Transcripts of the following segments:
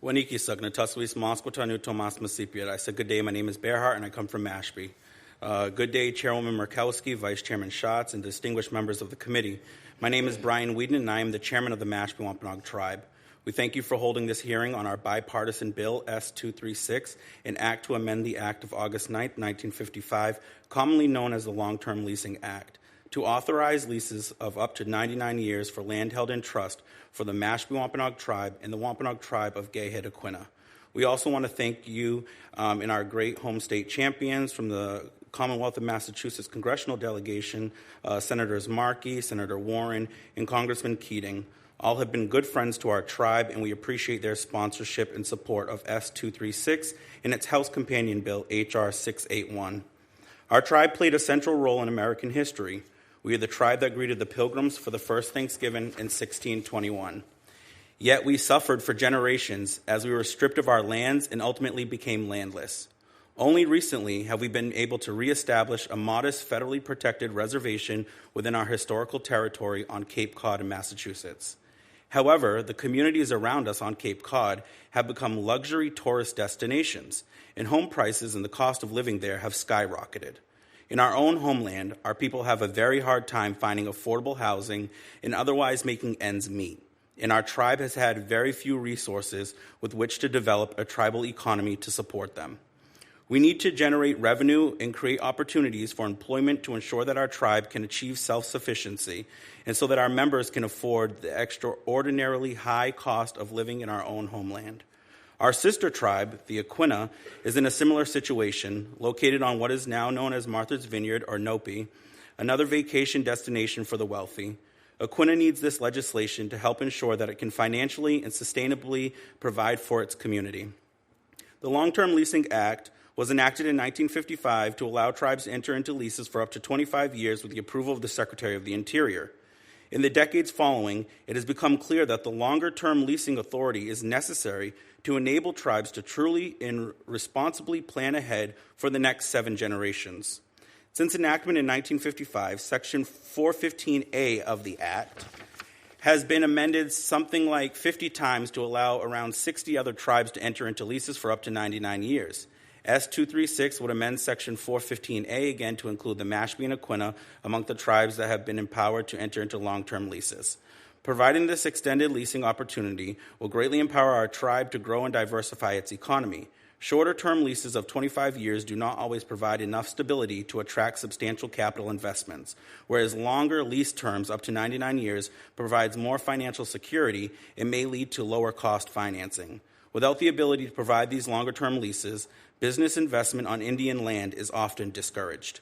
Waniki Sugna, Tuswis, Mosquatanu, Tomas Masipia. I said, good day, my name is Bearhart, and I come from Mashpee. Good day, Chairwoman Murkowski, Vice Chairman Schatz, and distinguished members of the committee. My name is Brian Weeden, and I am the chairman of the Mashpee Wampanoag Tribe. We thank you for holding this hearing on our bipartisan bill, S.236, an act to amend the Act of August 9, 1955, commonly known as the Long-Term Leasing Act, to authorize leases of up to 99 years for land held in trust for the Mashpee Wampanoag Tribe and the Wampanoag Tribe of Gayhead, Aquinnah. We also want to thank you and our great home state champions from the Commonwealth of Massachusetts congressional delegation, Senators Markey, Senator Warren, and Congressman Keating. All have been good friends to our tribe, and we appreciate their sponsorship and support of S.236 and its House Companion Bill, H.R. 681. Our tribe played a central role in American history. We are the tribe that greeted the Pilgrims for the first Thanksgiving in 1621. Yet we suffered for generations as we were stripped of our lands and ultimately became landless. Only recently have we been able to reestablish a modest federally protected reservation within our historical territory on Cape Cod in Massachusetts. However, the communities around us on Cape Cod have become luxury tourist destinations, and home prices and the cost of living there have skyrocketed. In our own homeland, our people have a very hard time finding affordable housing and otherwise making ends meet. And our tribe has had very few resources with which to develop a tribal economy to support them. We need to generate revenue and create opportunities for employment to ensure that our tribe can achieve self-sufficiency and so that our members can afford the extraordinarily high cost of living in our own homeland. Our sister tribe, the Aquinnah, is in a similar situation, located on what is now known as Martha's Vineyard, or Nopi, another vacation destination for the wealthy. Aquinnah needs this legislation to help ensure that it can financially and sustainably provide for its community. The Long-Term Leasing Act was enacted in 1955 to allow tribes to enter into leases for up to 25 years with the approval of the Secretary of the Interior. In the decades following, it has become clear that the longer-term leasing authority is necessary to enable tribes to truly and responsibly plan ahead for the next 7 generations. Since enactment in 1955, Section 415A of the Act has been amended something like 50 times to allow around 60 other tribes to enter into leases for up to 99 years. S.236 would amend Section 415A again to include the Mashpee and Aquinnah among the tribes that have been empowered to enter into long-term leases. Providing this extended leasing opportunity will greatly empower our tribe to grow and diversify its economy. Shorter-term leases of 25 years do not always provide enough stability to attract substantial capital investments, whereas longer lease terms up to 99 years provides more financial security and may lead to lower-cost financing. Without the ability to provide these longer-term leases, business investment on Indian land is often discouraged.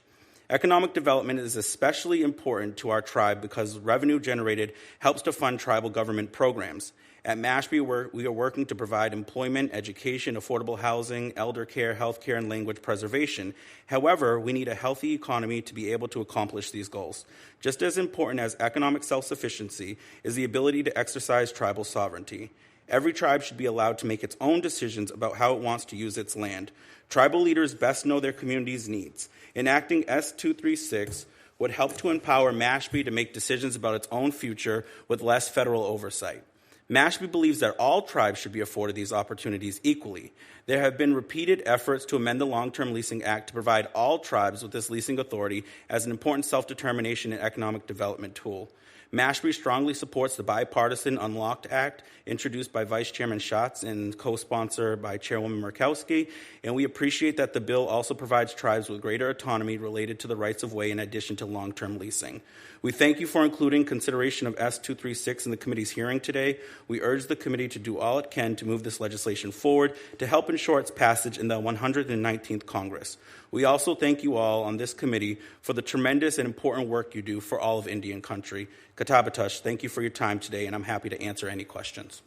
Economic development is especially important to our tribe because revenue generated helps to fund tribal government programs. At Mashpee, we are working to provide employment, education, affordable housing, elder care, health care, and language preservation. However, we need a healthy economy to be able to accomplish these goals. Just as important as economic self-sufficiency is the ability to exercise tribal sovereignty. Every tribe should be allowed to make its own decisions about how it wants to use its land. Tribal leaders best know their community's needs. Enacting S.236 would help to empower Mashpee to make decisions about its own future with less federal oversight. Mashpee believes that all tribes should be afforded these opportunities equally. There have been repeated efforts to amend the Long-Term Leasing Act to provide all tribes with this leasing authority as an important self-determination and economic development tool. Mashpee strongly supports the bipartisan Unlocked Act introduced by Vice Chairman Schatz and co-sponsored by Chairwoman Murkowski, and we appreciate that the bill also provides tribes with greater autonomy related to the rights of way in addition to long-term leasing. We thank you for including consideration of S.236 in the committee's hearing today. We urge the committee to do all it can to move this legislation forward to help ensure its passage in the 119th Congress. We also thank you all on this committee for the tremendous and important work you do for all of Indian country. Katabatush, thank you for your time today, and I'm happy to answer any questions.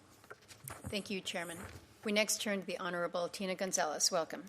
Thank you, Chairman. We next turn to the Honorable Tina Gonzalez. Welcome.